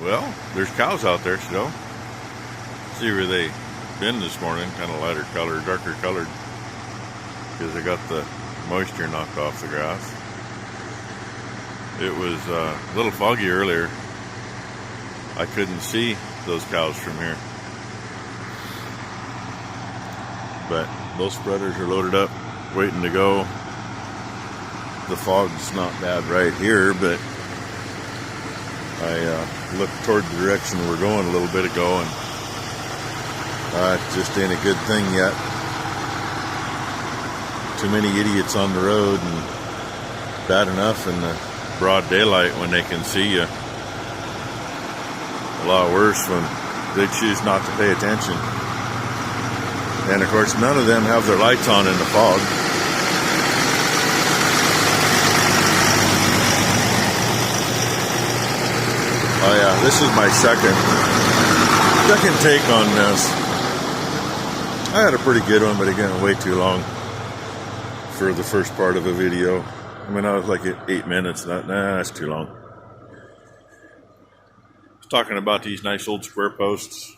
Well, there's cows out there still. See where they been this morning, kind of lighter colored, darker colored, because they got the moisture knocked off the grass. It was a little foggy earlier. I couldn't see those cows from here. But those spreaders are loaded up, waiting to go. The fog's not bad right here, but I looked toward the direction we're going a little bit ago, and it just ain't a good thing yet. Too many idiots on the road, and bad enough in the broad daylight when they can see you. A lot worse when they choose not to pay attention. And of course, none of them have their lights on in the fog. Oh yeah, this is my second take on this. I had a pretty good one, but again, way too long for the first part of a video. I mean, I was like at 8 minutes. Nah, that's too long. I was talking about these nice old square posts.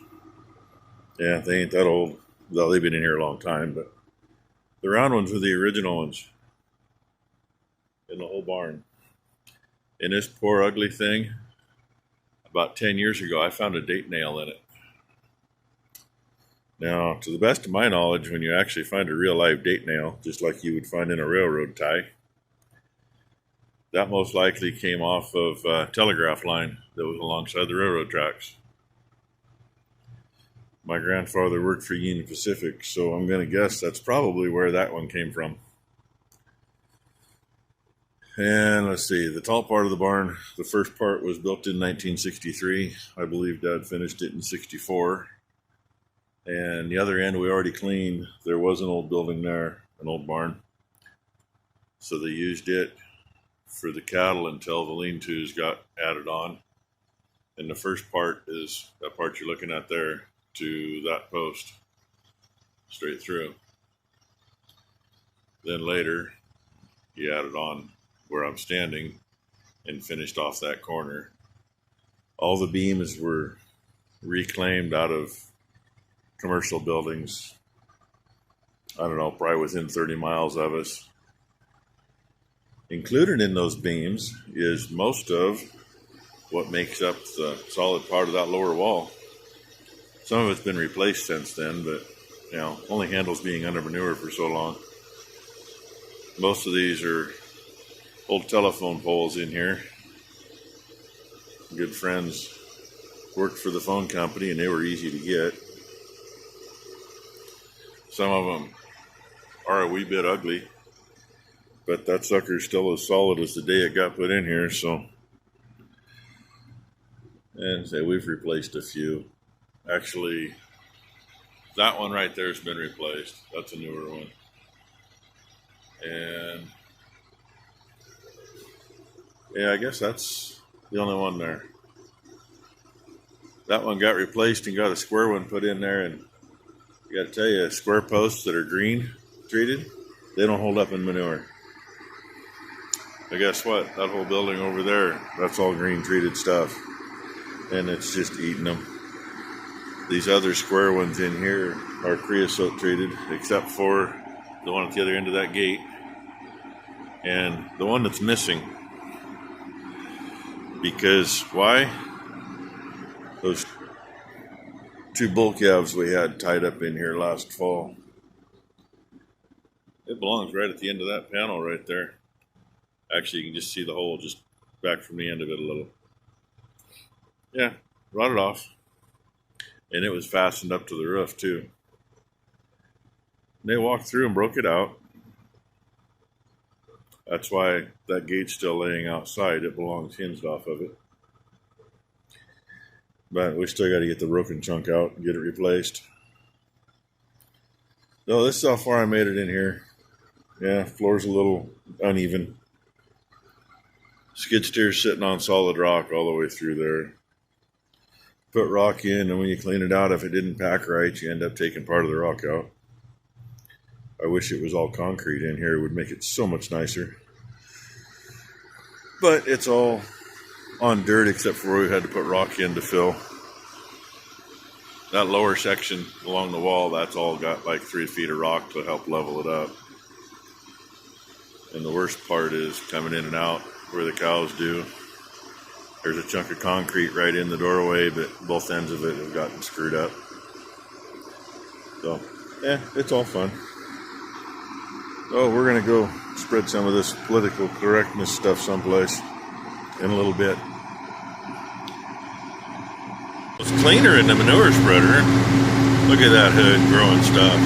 Yeah, they ain't that old. Well, they've been in here a long time, but the round ones are the original ones in the whole barn. And this poor ugly thing, about 10 years ago, I found a date nail in it. Now, to the best of my knowledge, when you actually find a real live date nail, just like you would find in a railroad tie, that most likely came off of a telegraph line that was alongside the railroad tracks. My grandfather worked for Union Pacific, so I'm going to guess that's probably where that one came from. And let's see, the tall part of the barn, the first part was built in 1963. I believe Dad finished it in 64. And the other end we already cleaned. There was an old building there, an old barn. So they used it for the cattle until the lean-tos got added on. And the first part is that part you're looking at there, to that post, straight through. Then later, he added on where I'm standing and finished off that corner. All the beams were reclaimed out of commercial buildings. I don't know, probably within 30 miles of us. Included in those beams is most of what makes up the solid part of that lower wall. Some of it's been replaced since then, but you know, only handles being under manure for so long. Most of these are old telephone poles in here. Good friends worked for the phone company, and they were easy to get. Some of them are a wee bit ugly, but that sucker's still as solid as the day it got put in here, so. And say we've replaced a few. Actually, that one right there has been replaced. That's a newer one. And yeah, I guess that's the only one there. That one got replaced and got a square one put in there, and I got to tell you, square posts that are green treated, they don't hold up in manure. But guess what? That whole building over there, that's all green treated stuff. And it's just eating them. These other square ones in here are creosote treated, except for the one at the other end of that gate. And the one that's missing. Because why? Those two bull calves we had tied up in here last fall. It belongs right at the end of that panel right there. Actually, you can just see the hole just back from the end of it a little. Yeah, rotted off. And it was fastened up to the roof too. And they walked through and broke it out. That's why that gate's still laying outside. It belongs hinged off of it. But we still got to get the broken chunk out and get it replaced. So this is how far I made it in here. Yeah, floor's a little uneven. Skid steer's sitting on solid rock all the way through there. Put rock in, and when you clean it out, if it didn't pack right, you end up taking part of the rock out. I wish it was all concrete in here. It would make it so much nicer. But it's all on dirt, except for where we had to put rock in to fill. That lower section along the wall, that's all got like 3 feet of rock to help level it up. And the worst part is coming in and out where the cows do. There's a chunk of concrete right in the doorway, but both ends of it have gotten screwed up. So, yeah, it's all fun. Oh, we're gonna go spread some of this political correctness stuff someplace in a little bit. It's cleaner in the manure spreader. Look at that hood growing stuff.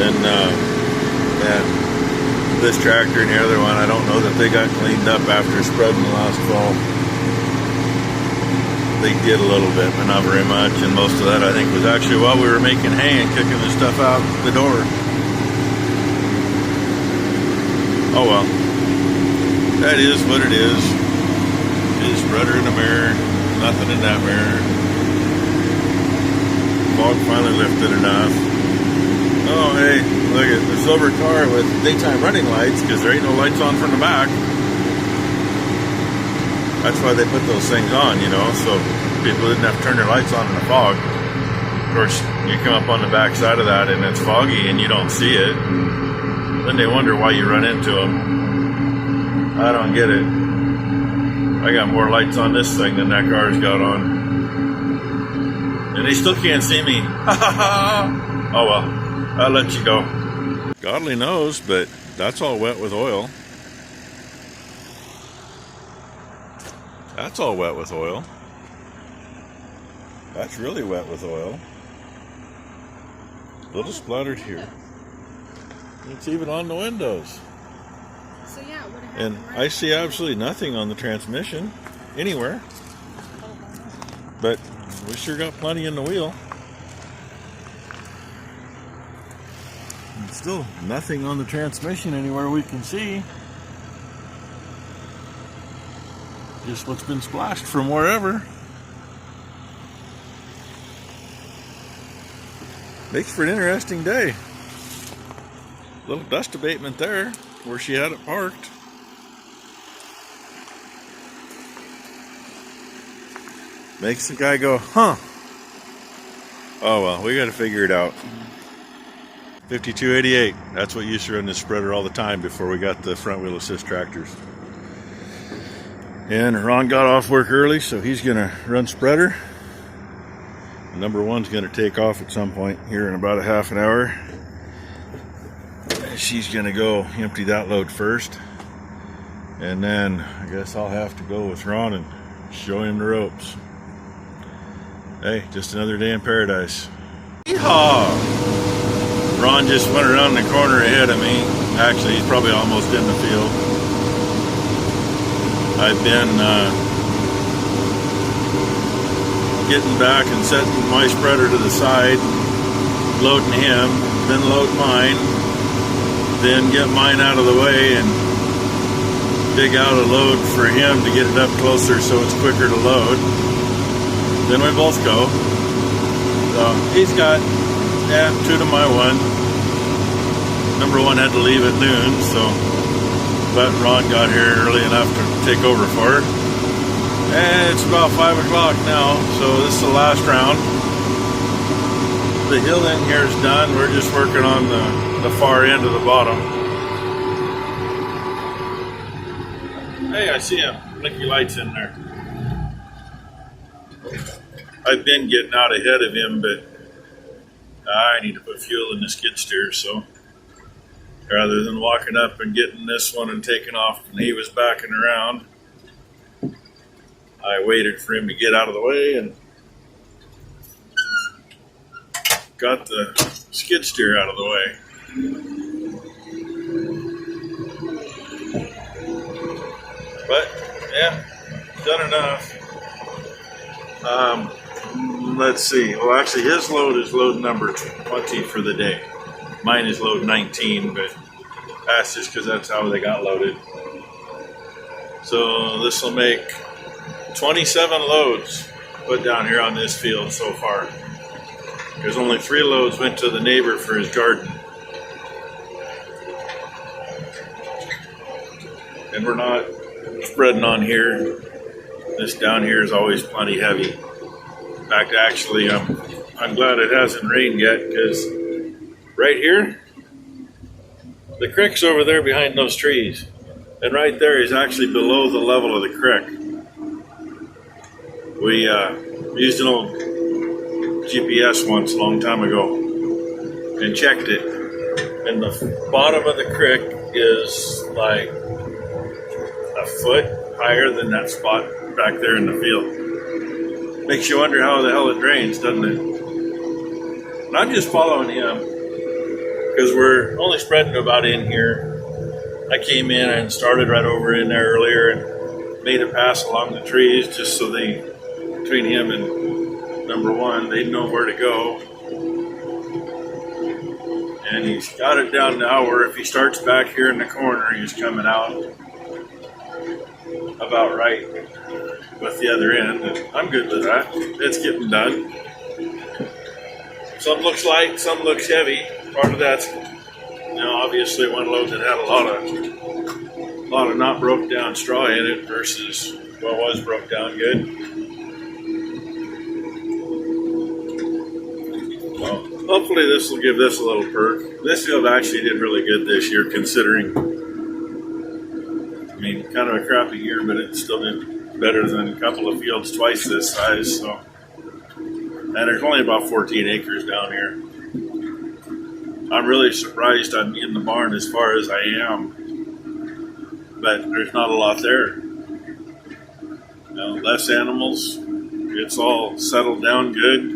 And this tractor and the other one, I don't know that they got cleaned up after spreading last fall. They did a little bit, but not very much. And most of that, I think, was actually while we were making hay and kicking the stuff out the door. Oh well. That is what it is. It's spreader in the mirror. Nothing in that mirror. Fog finally lifted enough. Oh, hey, look at the silver car with daytime running lights because there ain't no lights on from the back. That's why they put those things on, you know, so people didn't have to turn their lights on in the fog. Of course, you come up on the back side of that and it's foggy and you don't see it. Then they wonder why you run into them. I don't get it. I got more lights on this thing than that car's got on. And they still can't see me. Oh well, I'll let you go. Godly knows, but that's all wet with oil. That's all wet with oil. That's really wet with oil. A little splattered here. It's even on the windows. So yeah, it would have And happened, right? I see absolutely nothing on the transmission anywhere. But we sure got plenty in the wheel. And still nothing on the transmission anywhere we can see. Just what's been splashed from wherever. Makes for an interesting day. Little dust abatement there where she had it parked. Makes the guy go, huh? Oh well, we got to figure it out. 5288, that's what used to run this spreader all the time before we got the front wheel assist tractors. And Ron got off work early, so he's gonna run spreader. Number one's gonna take off at some point here in about a half an hour. She's gonna go empty that load first. And then I guess I'll have to go with Ron and show him the ropes. Hey, just another day in paradise. Yeehaw! Ron just went around the corner ahead of me. Actually, he's probably almost in the field. I've been getting back and setting my spreader to the side, loading him, then load mine, then get mine out of the way and dig out a load for him to get it up closer so it's quicker to load. Then we both go. So he's got 2 to my 1. Number one had to leave at noon, so but Ron got here early enough to take over for her. And it's about 5 o'clock now, so this is the last round. The hill end here is done. We're just working on the far end of the bottom. Hey, I see him. Blinky lights in there. I've been getting out ahead of him, but I need to put fuel in the skid steer, so rather than walking up and getting this one and taking off when he was backing around, I waited for him to get out of the way and got the skid steer out of the way. But yeah, done enough. Let's see. Well, actually, his load is load number 20 for the day. Mine is load 19, but that's just because that's how they got loaded. So this will make 27 loads put down here on this field so far. There's only 3 loads went to the neighbor for his garden. And we're not spreading on here. This down here is always plenty heavy. In fact, actually, I'm glad it hasn't rained yet, because right here, the creek's over there behind those trees. And right there is actually below the level of the creek. We used an old GPS once a long time ago and checked it. And the bottom of the creek is like a foot higher than that spot back there in the field. Makes you wonder how the hell it drains, doesn't it? And I'm just following him because we're only spreading about in here. I came in and started right over in there earlier and made a pass along the trees just so between him and number one, they'd know where to go. And he's got it down now where if he starts back here in the corner, he's coming out about right with the other end. And I'm good with that. It's getting done. Some looks light, some looks heavy. Part of that's, obviously one load that had a lot of not broke down straw in it versus what was broke down good. Well, hopefully this will give this a little perk. This field actually did really good this year, considering, kind of a crappy year, but it still did better than a couple of fields twice this size. So, and there's only about 14 acres down here. I'm really surprised I'm in the barn as far as I am, but there's not a lot there. Less animals. It's all settled down good.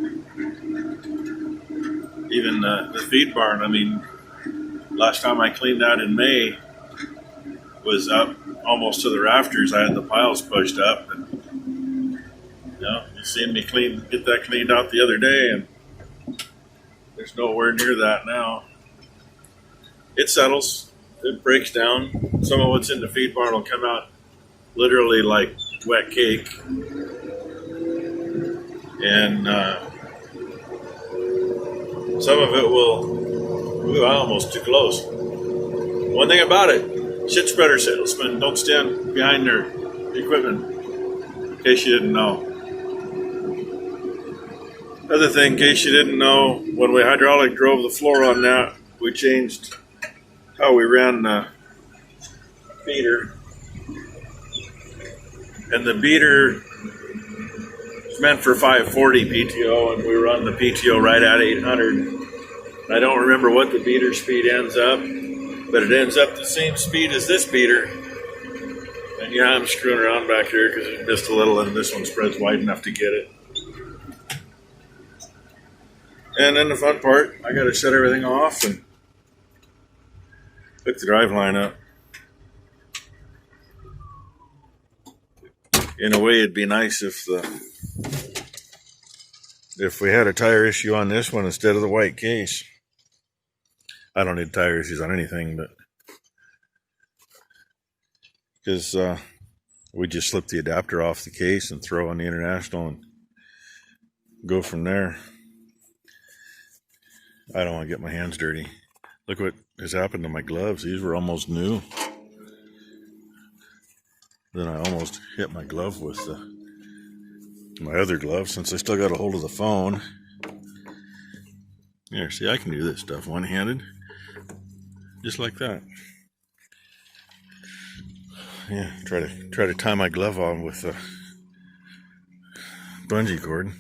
Even the feed barn, last time I cleaned that in May was up almost to the rafters. I had the piles pushed up. And, you seen me get that cleaned out the other day, and there's nowhere near that now. It settles. It breaks down. Some of what's in the feed barn will come out literally like wet cake. And some of it will, almost too close. One thing about it, shit spreader salesmen don't stand behind their equipment, in case you didn't know. Other thing, in case you didn't know, when we hydraulic drove the floor on that, we changed how we ran the beater. And the beater is meant for 540 PTO, and we run the PTO right at 800. I don't remember what the beater speed ends up, but it ends up the same speed as this beater. And yeah, I'm screwing around back here because it's just a little, and this one spreads wide enough to get it. And then the fun part, I got to shut everything off and hook the drive line up. In a way, it'd be nice if we had a tire issue on this one instead of the white case. I don't need tire issues on anything, but because we just slip the adapter off the case and throw on the International and go from there. I don't want to get my hands dirty. Look what has happened to my gloves. These were almost new. Then I almost hit my glove with my other glove, since I still got a hold of the phone. Here, see, I can do this stuff one-handed. Just like that. Yeah, try to tie my glove on with a bungee cord.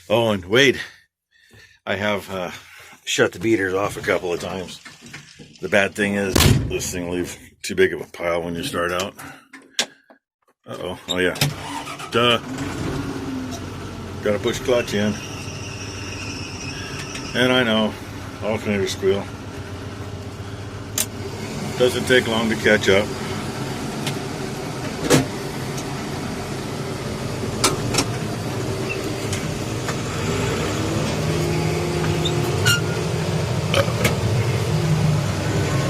Oh, and wait, I have shut the beaters off a couple of times. The bad thing is this thing leaves too big of a pile when you start out. Uh-oh. Oh, yeah. Duh. Gotta push clutch in. And I know, alternator squeal. Doesn't take long to catch up.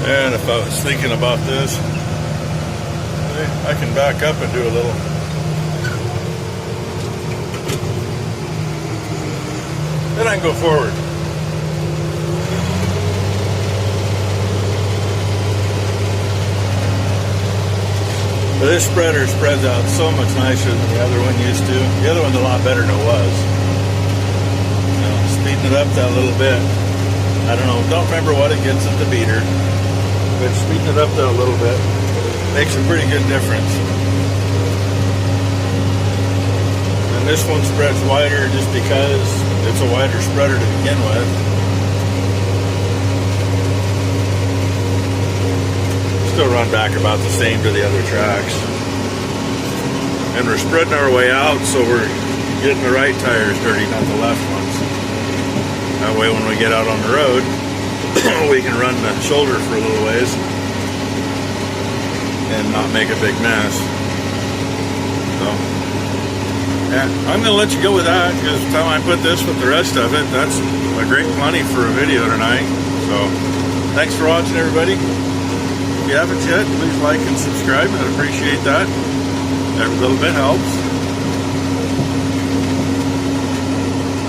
And if I was thinking about this, I can back up and do a little. Then I can go forward. But this spreader spreads out so much nicer than the other one used to. The other one's a lot better than it was. You know, speeding it up that little bit. I don't remember what it gets at the beater, but speeding it up that little bit makes a pretty good difference. And this one spreads wider just because it's a wider spreader to begin with. Still run back about the same to the other tracks. And we're spreading our way out, so we're getting the right tires dirty, not the left ones. That way when we get out on the road, we can run the shoulder for a little ways and not make a big mess. So, yeah, I'm going to let you go with that, because by the time I put this with the rest of it, that's a great plenty for a video tonight. So, thanks for watching, everybody. If you haven't yet, please like and subscribe. I'd appreciate that. Every little bit helps.